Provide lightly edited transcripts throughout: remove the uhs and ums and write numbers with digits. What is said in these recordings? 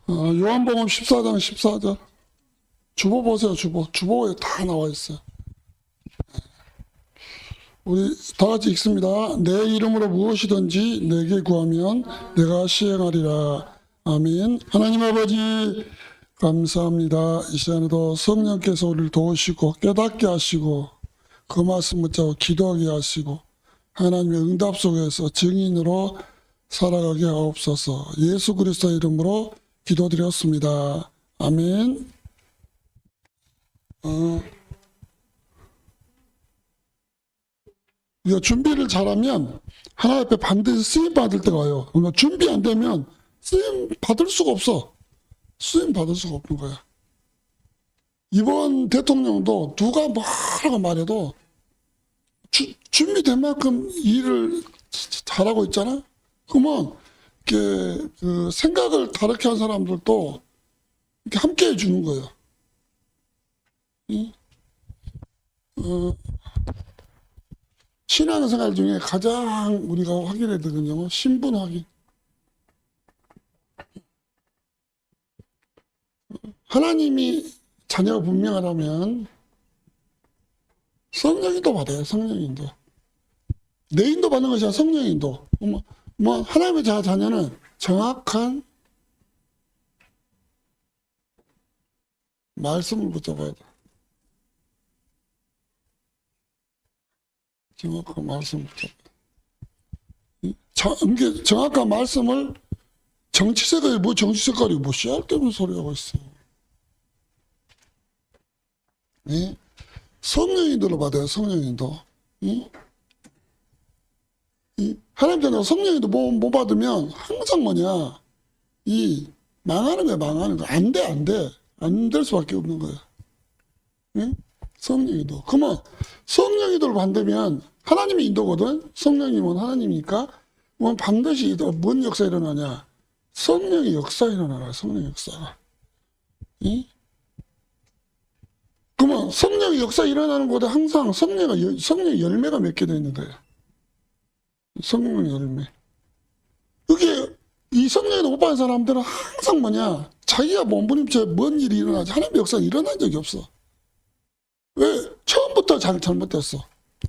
요한복음 14장 14절. 주보 보세요, 주보. 주보에 다 나와 있어요. 우리 다 같이 읽습니다. 내 이름으로 무엇이든지 내게 구하면 내가 시행하리라. 아멘. 하나님 아버지, 감사합니다. 이 시간에도 성령께서 우리를 도우시고 깨닫게 하시고 그 말씀 붙잡고 기도하게 하시고 하나님의 응답 속에서 증인으로 살아가게 하옵소서. 예수 그리스도의 이름으로 기도드렸습니다. 아멘. 우리가 준비를 잘하면 하나님 앞에 반드시 쓰임 받을 때가 와요. 그러니까 준비 안 되면 쓰임 받을 수가 없어. 쓰임 받을 수가 없는 거야. 이번 대통령도 누가 뭐라고 말해도 준비된 만큼 일을 잘하고 있잖아. 그러면 이렇게 그 생각을 다르게 한 사람들도 이렇게 함께 해주는 거예요. 신앙생활 중에 가장 우리가 확인해야 되는 점은 신분 확인. 하나님이 자녀가 분명하다면 성령인도 받아요. 성령인도. 내 인도 받는 것이 아니라 성령인도. 하나님의 자녀는 정확한 말씀을 붙잡아야 돼. 정확한 말씀을 붙잡아야 돼. 정확한 말씀을 정치 색깔이 뭐 씨알 때문에 소리하고 있어. 네? 성령인도로 받아요. 성령인도. 하나님 자녀가 성령인도 못 받으면 항상 뭐냐, 망하는 거야. 망하는 거. 안 돼. 안 될 수밖에 없는 거야. 네? 성령인도. 그러면 성령인도를 받으면 하나님의 인도거든. 성령님은 하나님이니까. 그럼 반드시 뭔 역사 일어나냐? 성령의 역사 일어나라. 성령의 역사가. 그러면 성령의 역사 일어나는 곳에 항상 성령의 열매가 맺게 되어 있는 거예요. 성령의 열매. 그게 이 성령을 못 받은 사람들은 항상 뭐냐? 자기가 몸부림쳐 뭔 일이 일어나지 하나님의 역사가 일어난 적이 없어. 왜? 처음부터 잘못됐어.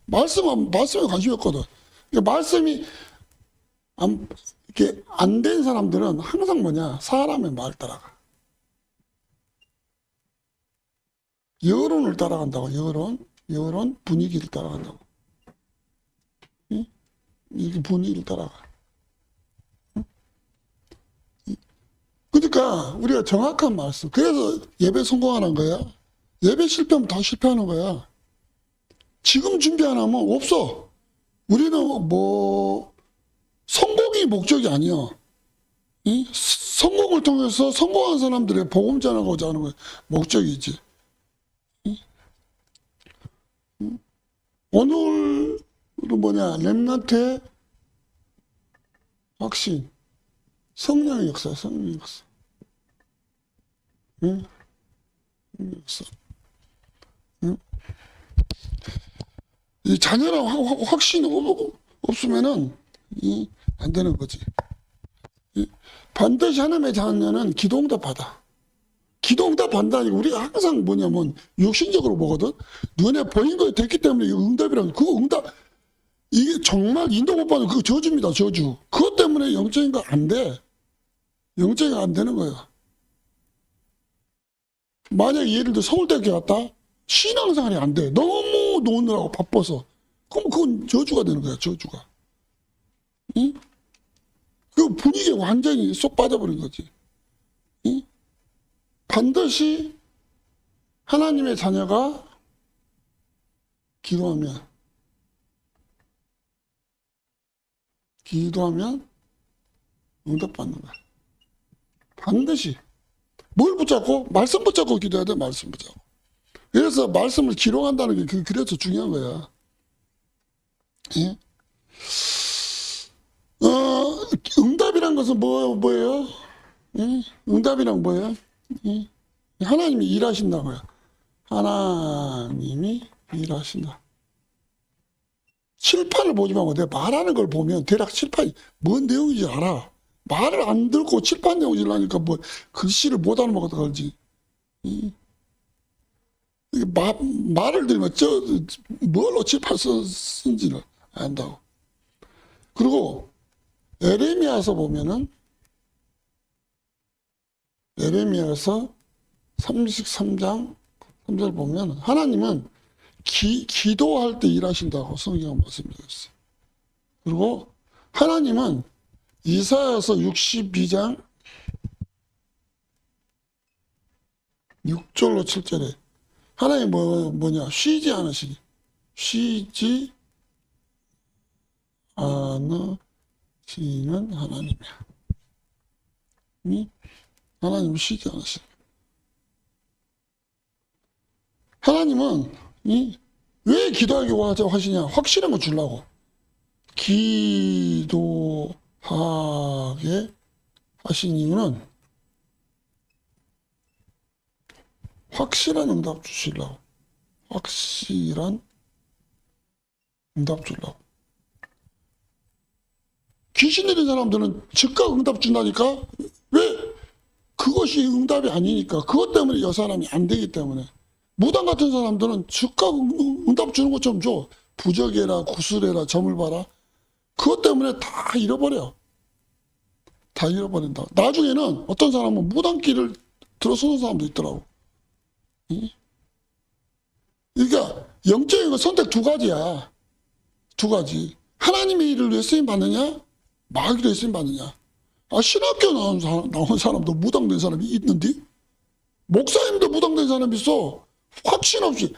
말씀에 관심이 없거든. 그러니까 말씀이 이렇게 안 된 사람들은 항상 뭐냐? 사람의 말 따라가. 여론을 따라간다고. 여론 분위기를 따라간다고. 이게 분위기를 따라가. 그러니까 우리가 정확한 말씀. 그래서 예배 성공하는 거야. 예배 실패하면 다 실패하는 거야. 지금 준비 안 하면 없어. 우리는 성공이 목적이 아니야. 성공을 통해서 성공한 사람들의 복음 전하고자 하는 게 목적이지. 오늘은 뭐냐? 렘넌트의 확신. 성령의 역사, 성령의 역사. 성령의 역사. 이 자녀랑 확신이 없으면은 안 되는 거지. 반드시 하나님의 자녀는 기도응답 받아. 기도응답 받다니 우리가 항상 뭐냐면 육신적으로 보거든. 눈에 보인 거 됐기 때문에 이 응답이라는 그 응답 이게 정말 인도 못 받는 그 저주입니다. 저주. 그것 때문에 영적인 거 안 돼. 영적인 거 안 되는 거야. 만약에 예를 들어 서울대학교 갔다 신앙생활이 안 돼. 너무 노느라고 바빠서. 그럼 그건 저주가 되는 거야. 저주가. 응? 그 분위기에 완전히 쏙 빠져버린 거지. 응? 반드시 하나님의 자녀가 기도하면 응답받는 거야. 반드시. 뭘 붙잡고? 말씀 붙잡고 기도해야 돼. 말씀 붙잡고. 그래서 말씀을 기록한다는 게 그래서 중요한 거야. 예? 응답이란 것은 뭐예요? 예? 응답이란 뭐예요? 예? 하나님이 일하신다고요. 하나님이 일하신다. 칠판을 보지 말고 내가 말하는 걸 보면 대략 칠판이 뭔 내용인지 알아. 말을 안 듣고 칠판 내고 일하니까 뭐 글씨를 못 알아먹어도 걸지. 이게 말을 들으면 뭘로 칠판 쓴지를 안다고. 그리고 에레미야서 보면은 에레미야서 33장 3절 보면 하나님은 기도할 때 일하신다고 성경은 말씀드렸어요. 그리고 하나님은 이사야서 62장 6절로 7절에 하나님 뭐냐 쉬지 않으시는 하나님이야. 하나님은 쉬지 않으시는. 하나님은 왜 기도하게 하시냐? 확실한 거 주려고. 기도하게 하신 이유는 확실한 응답 주시려고. 확실한 응답 주려고. 귀신 들린 사람들은 즉각 응답 준다니까? 왜? 그것이 응답이 아니니까. 그것 때문에 이 사람이 안 되기 때문에. 무당 같은 사람들은 즉각 응답 주는 것처럼 줘. 부적해라, 구슬해라, 점을 봐라. 그것 때문에 다 잃어버려. 다 잃어버린다. 나중에는 어떤 사람은 무당길을 들어서는 사람도 있더라고. 그러니까 영적인 건 선택 두 가지야. 두 가지. 하나님의 일을 위해 쓰임 받느냐? 마귀를 위해 쓰임 받느냐? 신학교 나온 사람도 무당된 사람이 있는데? 목사님도 무당된 사람이 있어. 확신 없이.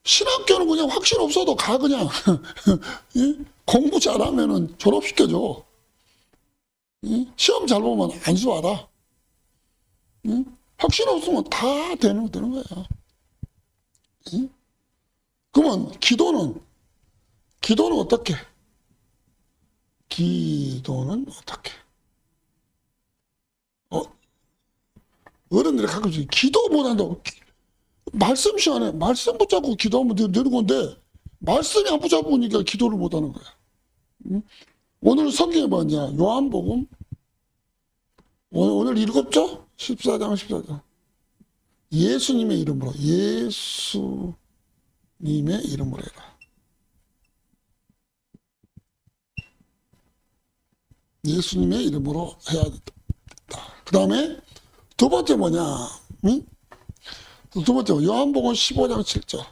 신학교는 그냥 확신 없어도 가, 그냥. 공부 잘하면은 졸업시켜줘. 시험 잘 보면 안수 받아. 확신 없으면 다 되는 거야. 그러면 기도는 어떻게? 기도는 어떻게? 어른들이 가끔씩 기도 못한다고. 말씀 시간에 말씀 붙잡고 기도하면 되는 건데 말씀이 안 붙잡으니까 기도를 못하는 거야. 오늘 성경에 뭐냐? 요한복음 오늘 읽었죠? 14장 예수님의 이름으로 해라. 예수님의 이름으로 해야 된다. 그 다음에 두 번째 뭐냐? 두 번째 요한복음 15장 7절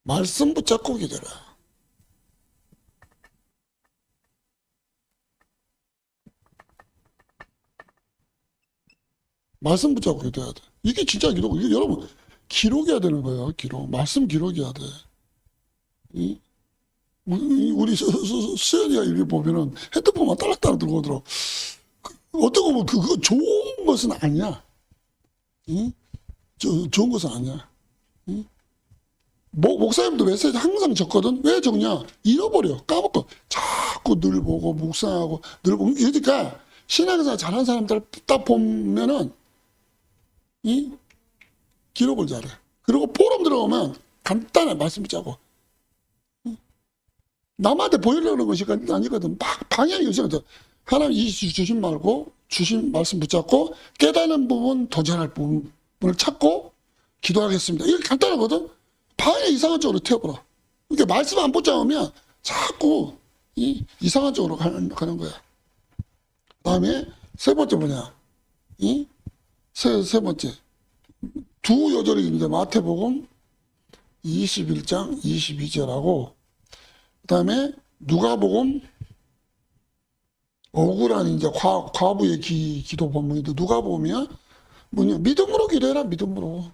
말씀 붙잡고 기도해라. 말씀 붙잡고 기도해야 돼. 이게 진짜 기도. 이게 여러분 기록해야 되는 거예요. 기록. 말씀 기록해야 돼. 우리 수연이가 이렇게 보면은 핸드폰만 딸락딸락 들고 오더라고. 어떻게 보면 그거 좋은 것은 아니야. 좋은 것은 아니야. 목사님도 메시지 항상 적거든. 왜 적냐? 잃어버려. 까먹고. 자꾸 늘 보고 묵상하고 늘 보고. 그러니까 신앙생활 잘하는 사람들 딱 보면은 기록을 잘해. 그리고 포럼 들어가면 간단해. 말씀 붙잡고. 남한테 보이려는 것이 아니거든. 막 방향이 있어요. 하나님 이 주신 말고 주신 말씀 붙잡고 깨닫는 부분, 도전할 부분을 찾고 기도하겠습니다. 이게 간단하거든. 방향이 이상한 쪽으로 튀어버려. 이렇게 말씀 안 붙잡으면 자꾸 이상한 쪽으로 가는 거야. 그 다음에 세 번째 뭐냐? 세 번째. 두 요절이 있는데 마태복음 21장 22절하고 그 다음에 누가복음 억울한 이제 과부의 기도 본문인데 누가복음이야? 뭐냐? 믿음으로 기도해라. 믿음으로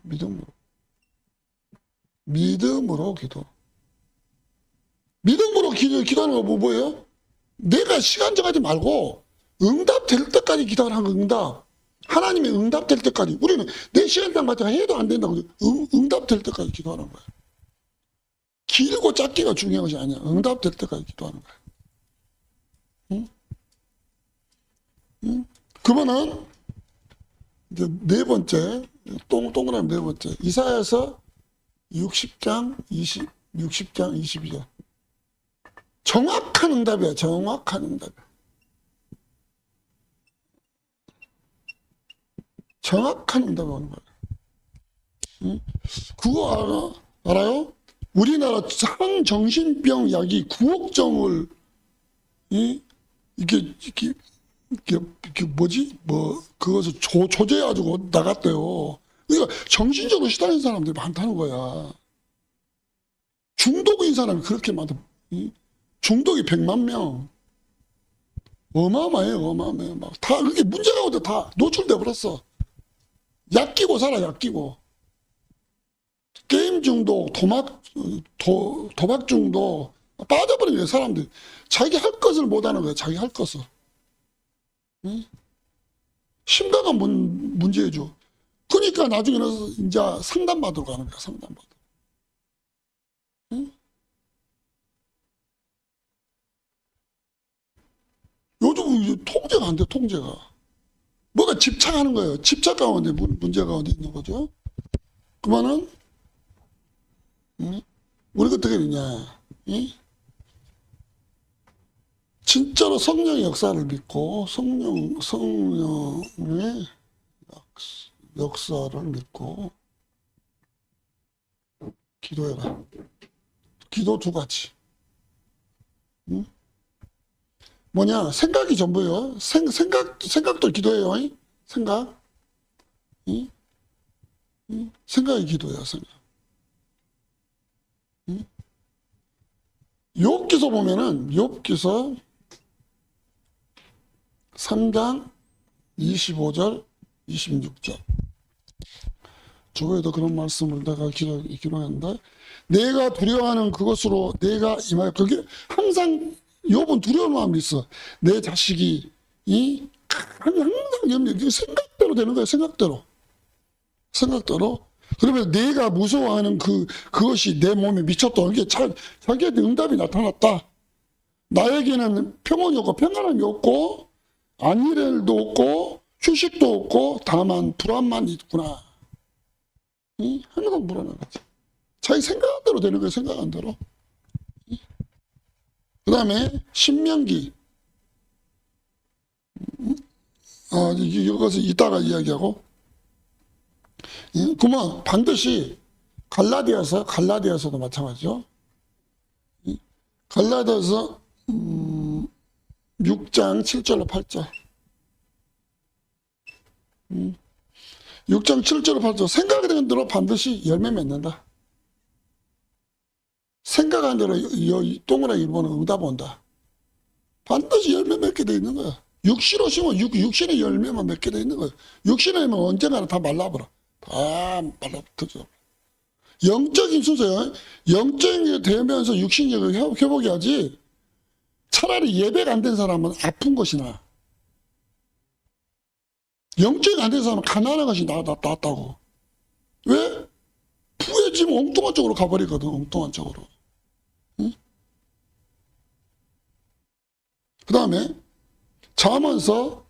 기도. 믿음으로 기도하는 거 뭐예요? 내가 시간 정하지 말고 응답될 때까지 기도하는 거. 응답. 하나님의 응답될 때까지. 우리는 내 시간당 맞춰 해도 안 된다고. 응답될 때까지 기도하는 거야. 길고 짧기가 중요한 것이 아니야. 응답될 때까지 기도하는 거야. 그러면은 이제 네 번째, 동그라미 네 번째. 이사야서 60장 22절. 정확한 응답이야. 정확한 응답. 정확한 응답이 오는 거예요. 응? 그거 알아요? 우리나라 항정신병 약이 9억 정을 이게 뭐지? 그것을 조제해가지고 나갔대요. 그러니까 정신적으로 시달린 사람들이 많다는 거야. 중독인 사람이 그렇게 많다. 중독이 100만 명. 어마어마해요, 어마어마해요. 막 다, 그게 문제가 오는데 다 노출돼 버렸어. 약 끼고 살아, 약 끼고. 게임 중독, 도박 중독, 빠져버린 거예요, 사람들이. 자기 할 것을 못 하는 거예요, 자기 할 것을. 응? 심각한 문제죠. 그러니까 나중에는 이제 상담받으러 가는 거야, 상담받으러. 응? 요즘 통제가 안 돼, 통제가. 뭐가 집착하는 거예요. 집착 가운데 문제가 어디 있는 거죠? 그러면은, 응? 우리가 어떻게 되냐, 응? 진짜로 성령의 역사를 믿고, 성령의 역사를 믿고, 기도해라. 기도 두 가지. 응? 뭐냐, 생각이 전부예요. 생각도 기도예요. 잉? 생각. 응? 응? 생각이 기도예요, 생각. 응? 욥기서 보면은, 욥기서 3장 25절, 26절. 저거에도 그런 말씀을 내가 기도했는데, 내가 두려워하는 그것으로 내가 임하여, 그게 항상 욥은 두려운 마음이 있어. 내 자식이 항상 염려, 생각대로 되는 거야, 생각대로. 그러면 내가 무서워하는 그것이 내 몸에 미쳤다. 이게 자기한테 응답이 나타났다. 나에게는 평온이 없고 평안함이 없고 안일도 없고 휴식도 없고 다만 불안만 있구나. 항상 불안한 거지. 자기 생각한 대로 되는 거야, 생각한 대로. 그 다음에 신명기. 이것을 이따가 이야기하고. 그러면 반드시 갈라디아서도 마찬가지죠. 갈라디아서 6장 7절로 8절. 6장 7절로 8절. 생각하는 대로 반드시 열매 맺는다. 생각한 대로 동그라미 1번은 응답 온다. 반드시 열매 맺게 돼 있는 거야. 육신으로 심으면 육신의 열매만 맺게 돼 있는 거야. 육신의 열매는 언젠가는 다 말라버려. 다 말라붙어져. 영적인 순서요. 영적인 게 되면서 육신력을 회복해야지. 차라리 예배가 안 된 사람은 아픈 것이 나. 영적이 안 된 사람은 가난한 것이 낫다고. 왜? 부해지면 엉뚱한 쪽으로 가버리거든, 엉뚱한 쪽으로. 응? 그 다음에 잠언서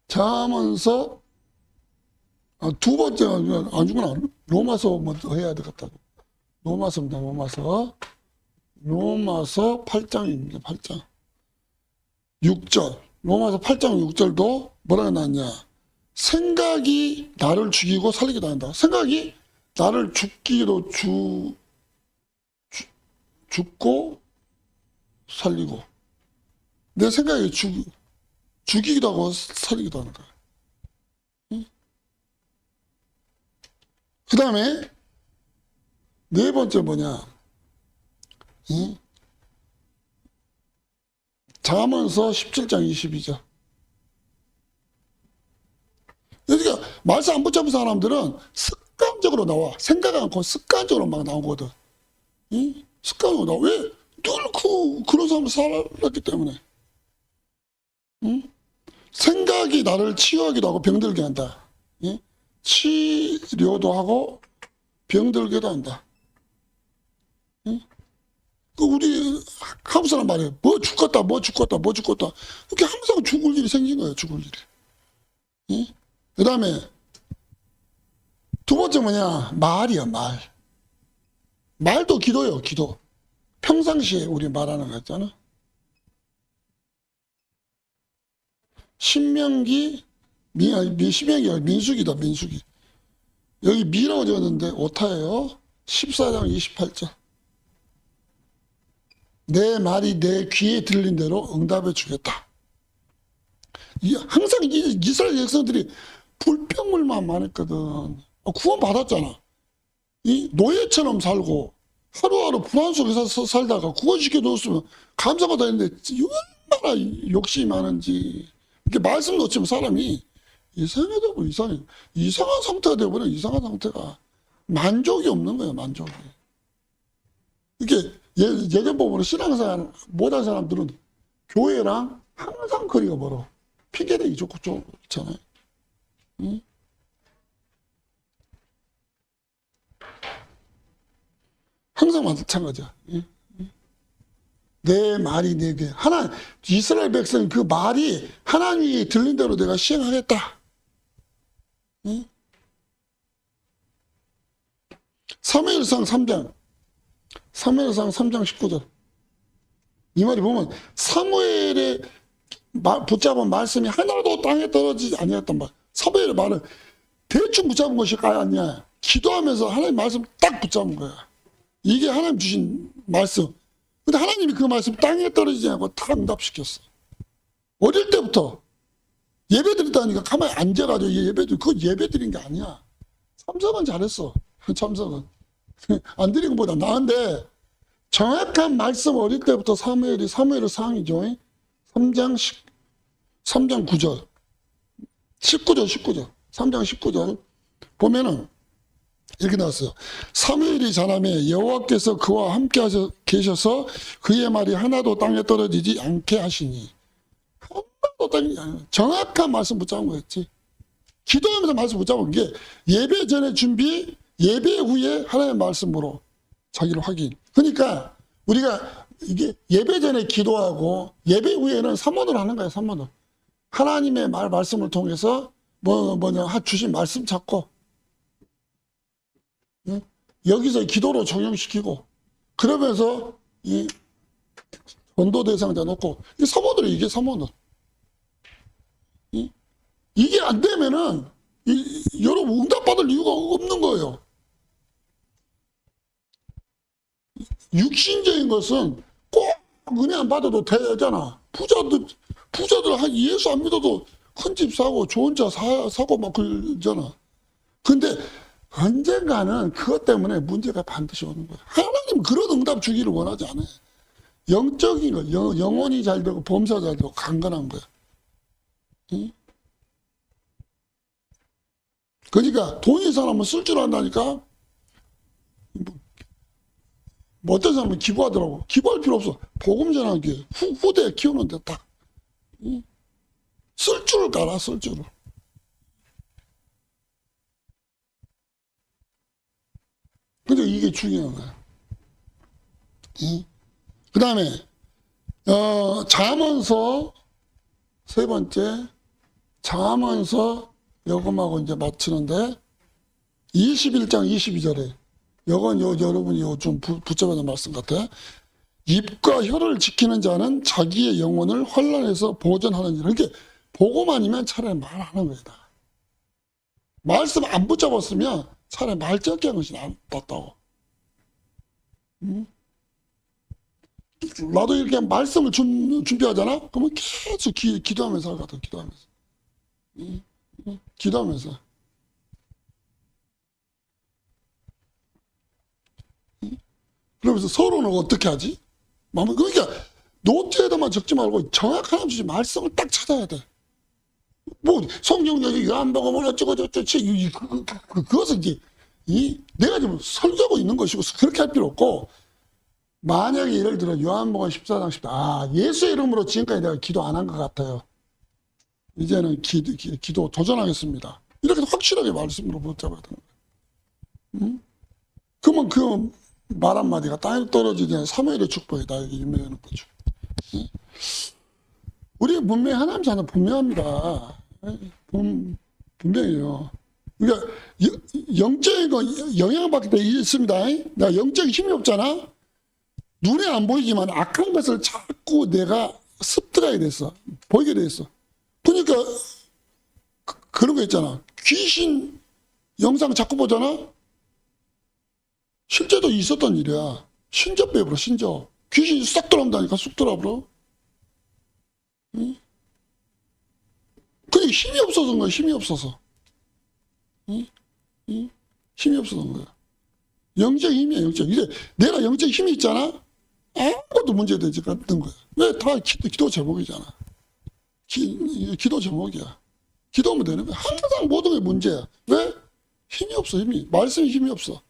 2번째 아니구나. 로마서 먼저 해야 되겠다고. 로마서입니다. 로마서 8장입니다. 8장 6절. 로마서 8장 6절도 뭐라고 나왔냐. 생각이 나를 죽이고 살리기도 한다. 생각이 나를 죽기도 죽고 살리고. 내 생각이 죽이기도 하고 살리기도 하는 거야. 응? 그 다음에 네 번째 뭐냐. 응? 잠언서 17장 22절. 그러니까 말씀 안 붙잡은 사람들은 습관적으로 나와. 생각 않고 습관적으로 막 나오거든. 응? 습관적으로 나와. 왜? 늘 그런 사람을 살았기 때문에. 응? 생각이 나를 치유하기도 하고 병들게 한다. 응? 치료도 하고 병들게도 한다. 응? 우리 한국 사람 말이에요. 뭐 죽겠다. 이렇게 항상 죽을 일이 생긴 거예요. 죽을 일이. 응? 그 다음에 두 번째 뭐냐. 말이야, 말. 말도 기도예요, 기도. 평상시에 우리 말하는 거 있잖아. 신명기, 신명기가 민수기다, 민수기. 여기 미라고 적었는데 오타예요. 14장 28절. 내 말이 내 귀에 들린 대로 응답해 주겠다. 항상 이스라엘 백성들이 불평물만 많았거든. 구원 받았잖아. 이 노예처럼 살고 하루하루 불안 속에서 살다가 구원시켜 줬으면 감사받아 했는데 얼마나 욕심이 많은지. 이렇게 말씀 놓치면 사람이 이상해져, 이상한 상태가 되어버려. 이상한 상태가 만족이 없는 거야. 만족이. 이게 예전 보면 신앙생활 못한 사람들은 교회랑 항상 거리가 멀어. 핑계대기 좋잖아요. 응? 항상 마찬가지야. 응? 내 말이 내게 이스라엘 백성 그 말이 하나님이 들린 대로 내가 시행하겠다. 응? 사무엘상 3장 19절. 이 말이 보면 사무엘의 붙잡은 말씀이 하나도 땅에 떨어지지 아니었단 말. 사무엘의 말은 대충 붙잡은 것이 아니야. 기도하면서 하나님 말씀 딱 붙잡은 거야. 이게 하나님 주신 말씀. 근데 하나님이 그 말씀 땅에 떨어지지 않고 다 응답시켰어. 어릴 때부터 예배 드렸다니까 가만히 앉아가지고 그거 예배 드린 게 아니야. 참석은 잘했어. 참석은. 안 드린 것보다 나은데 정확한 말씀 어릴 때부터 사무엘의 상이죠. 3장 9절. 19절. 3장 19절. 보면은 이렇게 나왔어요. 사무엘이 자라매 여호와께서 그와 함께 계셔서 그의 말이 하나도 땅에 떨어지지 않게 하시니. 하나도 땅에 정확한 말씀 붙잡은 거였지. 기도하면서 말씀 붙잡은 게 예배 전에 준비, 예배 후에 하나님의 말씀으로 자기를 확인. 그러니까 우리가 이게 예배 전에 기도하고 예배 후에는 삼원으로 하는 거예요. 삼원으로. 하나님의 말씀을 통해서 주신 말씀 찾고 여기서 기도로 적용시키고 그러면서 이 전도 대상자 놓고 이게 삼원으로 이게 삼원으로. 이게 안 되면은 여러분 응답받을 이유가 없는 거예요. 육신적인 것은 꼭 은혜 안 받아도 되잖아. 부자들 한 예수 안 믿어도 큰 집 사고 좋은 차 사고 막 그러잖아. 근데 언젠가는 그것 때문에 문제가 반드시 오는 거야. 하나님 그런 응답 주기를 원하지 않아요. 영적인 거, 영혼이 잘 되고 범사가 잘 되고 강건한 거야. 응? 그러니까 돈 있는 사람은 쓸 줄 안다니까. 어떤 사람은 기부하더라고. 기부할 필요 없어. 복음 전하는 게 후대에 키우는데 딱. 응? 쓸 줄을 깔아, 쓸 줄을. 근데 이게 중요한 거야. 응? 그 다음에, 잠언서, 세 번째, 잠언서, 요금하고 이제 맞추는데, 21장 22절에, 요건 여러분이 좀 붙잡아야 될 말씀 같아. 입과 혀를 지키는 자는 자기의 영혼을 환난에서 보전하느니라. 이렇게 보고만 아니면 차라리 말하는 거다. 말씀 안 붙잡았으면 차라리 말 적게 한 것이 낫다고. 응? 나도 이렇게 말씀을 준비하잖아? 그러면 계속 기도하면서 살거든, 기도하면서. 응? 기도하면서. 그러면서 서로는 어떻게 하지? 그러니까 노트에다만 적지 말고 정확한 하나님 주신 말씀을 딱 찾아야 돼. 성경적인 요한복음 어쩌고저쩌고 그것은 이제 내가 지금 설교하고 있는 것이고 그렇게 할 필요 없고, 만약에 예를 들어 요한복음 14장 10절 예수의 이름으로 지금까지 내가 기도 안 한 것 같아요. 이제는 기도 도전하겠습니다. 이렇게 확실하게 말씀으로 붙잡아야 되는 거예요. 응? 그러면 그 말 한마디가 땅에 떨어지지 않은 사무엘의 축복이 나에게 임하는 거죠. 응? 우리 분명히 하나님 자는 분명합니다. 분명해요. 그러니까 영적인 거 영향받기 때문에 있습니다. 나 영적인 힘이 없잖아. 눈에 안 보이지만 악한 것을 자꾸 내가 습득하게 됐어. 보이게 됐어. 그러니까 그런 거 있잖아. 귀신 영상 자꾸 보잖아. 실제도 있었던 일이야. 신접 배워버려, 신접. 귀신이 싹 들어온다니까, 쑥 들어와버려. 응? 그게 힘이 없어서 그런 거야, 힘이 없어서. 응? 응? 힘이 없어서 그런 거야. 영적 힘이야, 영적. 이제 내가 영적 힘이 있잖아? 아무것도 문제되지 않는 거야. 왜? 다 기도 제목이잖아. 기도 제목이야. 기도하면 되는 거야. 항상 모든 게 문제야. 왜? 힘이 없어, 힘이. 말씀에 힘이 없어.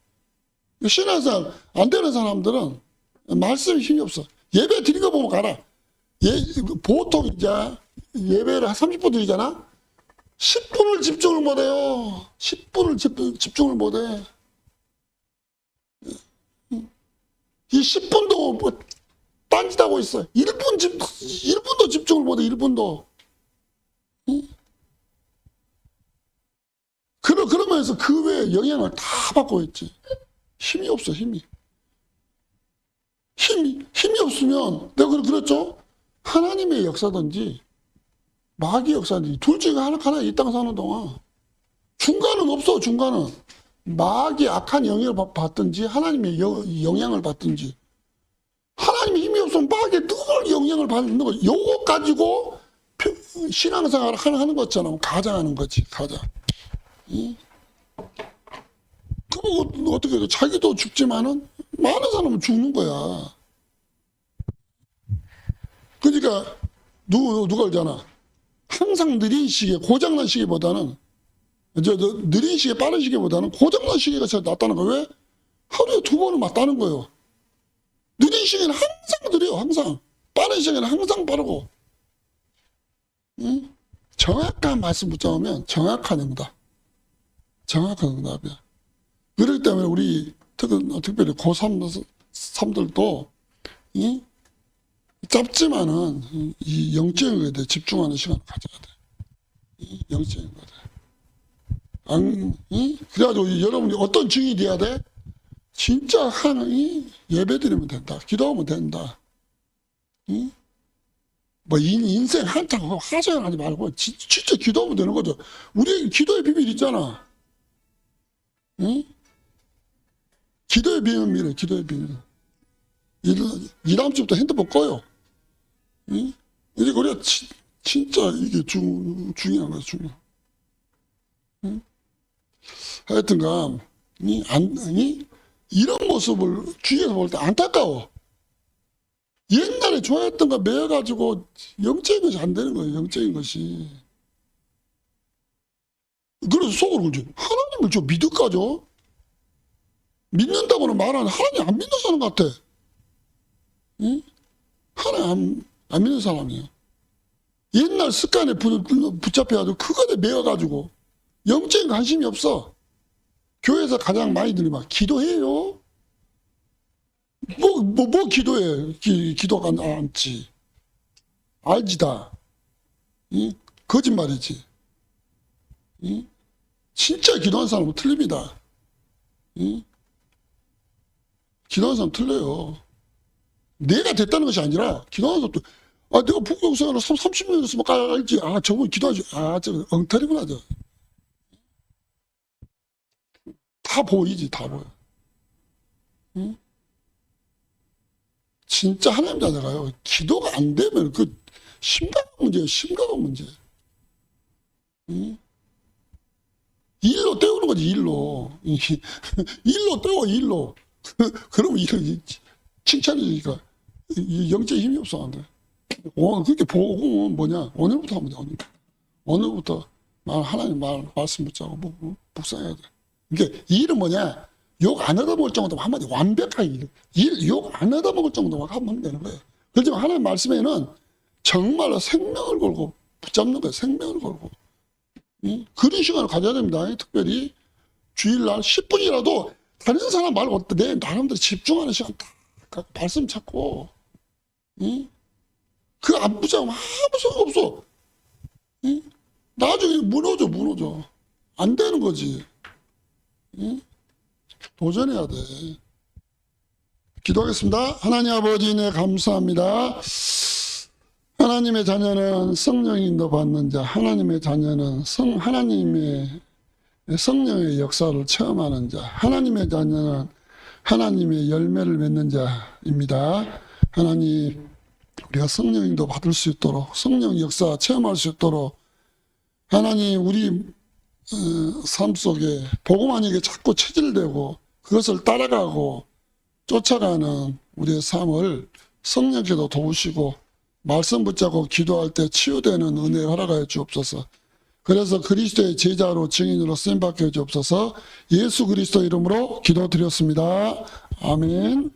신앙상 안 되는 사람들은 말씀에 힘이 없어. 예배 드린 거 보면 가라. 보통 이제 예배를 한 30분 드리잖아? 10분을 집중을 못 해요. 10분을 집중을 못 해. 이 10분도 뭐 딴짓하고 있어. 1분도 집중을 못 해, 1분도. 그러면서 그 외에 영향을 다 받고 있지. 힘이 없어, 힘이. 힘이 없으면, 내가 그랬죠? 하나님의 역사든지, 마귀의 역사든지, 둘 중에 하나 이 땅 사는 동안, 중간은 없어, 중간은. 마귀의 악한 영향을 받든지, 하나님의 영향을 받든지, 하나님의 힘이 없으면 마귀의 늘 영향을 받는 거, 요거 가지고 신앙생활을 하는 것처럼 가장하는 거지, 가장. 그럼 어떻게 해? 자기도 죽지만은 많은 사람은 죽는 거야. 그러니까 누가 알잖아. 항상 느린 시계, 고장난 시계보다는 느린 시계, 빠른 시계보다는 고장난 시계가 더 낫다는 거야. 왜? 하루에 2번은 맞다는 거예요. 느린 시계는 항상 느려요, 항상. 빠른 시계는 항상 빠르고. 응? 정확한 말씀 붙잡으면 정확한 응답. 정확한 응답이야. 그렇기 때문에 우리 특별히 고3들도 짧지만은 이 영적인 것에 대해 집중하는 시간을 가져야 돼. 영적인 것에. 그래가지고 여러분이 어떤 증인이 돼야 돼? 진짜 예배 드리면 된다. 기도하면 된다. 뭐 인생 한창 하소연하지 말고 진짜 기도하면 되는 거죠. 우리 기도의 비밀 있잖아. 기도의 비밀이래, 기도의 비밀. 이 다음 주부터 핸드폰 꺼요. 이게 우리가 진짜 이게 중요한 거야, 중요한. 하여튼간, 이런 모습을 주위에서 볼 때 안타까워. 옛날에 좋아했던 거 매여가지고 영적인 것이 안 되는 거예요, 영적인 것이. 그래서 속으로 그러지. 하나님을 좀 믿을까죠? 믿는다고는 말하는 하나님 안 믿는 사람 같아. 응? 하나님 안 믿는 사람이에요. 옛날 습관에 붙잡혀가지고 그거에 매여가지고 영적인 관심이 없어. 교회에서 가장 많이 들으면 기도해요. 뭐 기도해. 기도가 않지. 알지다. 응? 거짓말이지. 응? 진짜 기도하는 사람은 틀립니다. 응? 기도하는 사람 틀려요. 내가 됐다는 것이 아니라 기도하는 사람도 내가 북경생활을 30년 했으면 알지. 저분 기도하지. 저 엉터리구나. 다 보이지, 다 보여. 응? 진짜 하나님 자녀가요. 기도가 안 되면 그 심각한 문제예요. 심각한 문제. 응? 일로 때우는 거지, 일로. 일로 때워, 일로. 그러면 이런 칭찬이니까 영적 힘이 없어 안 돼. 그렇게 복음은 뭐냐? 오늘부터 하면 돼. 오늘부터 하나님 말씀 붙잡고 묵상해야 돼. 이게 이 일은 뭐냐? 욕 안 얻어먹을 정도로 한마디 완벽하게 욕 안 얻어먹을 정도로 하면 되는 거예요. 그렇지만 하나님 말씀에는 정말로 생명을 걸고 붙잡는 거예요. 생명을 걸고. 그런 시간을 가져야 됩니다. 특별히 주일날 10분이라도 다른 사람 말고 내 나름대로 집중하는 시간 딱 말씀 찾고 그거 안 붙잡으면 아무 소용 없어. 나중에 무너져. 안 되는 거지. 도전해야 돼. 기도하겠습니다. 하나님 아버지 네 감사합니다. 하나님의 자녀는 성령 인도 받는 자, 하나님의 자녀는 하나님의 성령의 역사를 체험하는 자, 하나님의 자녀는 하나님의 열매를 맺는 자입니다. 하나님, 우리가 성령 인도 받을 수 있도록, 성령 역사 체험할 수 있도록 하나님, 우리 삶 속에 복음만에게 자꾸 체질되고 그것을 따라가고 쫓아가는 우리의 삶을 성령께도 도우시고 말씀 붙잡고 기도할 때 치유되는 은혜 허락하여 주옵소서. 그래서 그리스도의 제자로 증인으로 쓰임받게 해 주옵소서. 예수 그리스도 이름으로 기도드렸습니다. 아멘.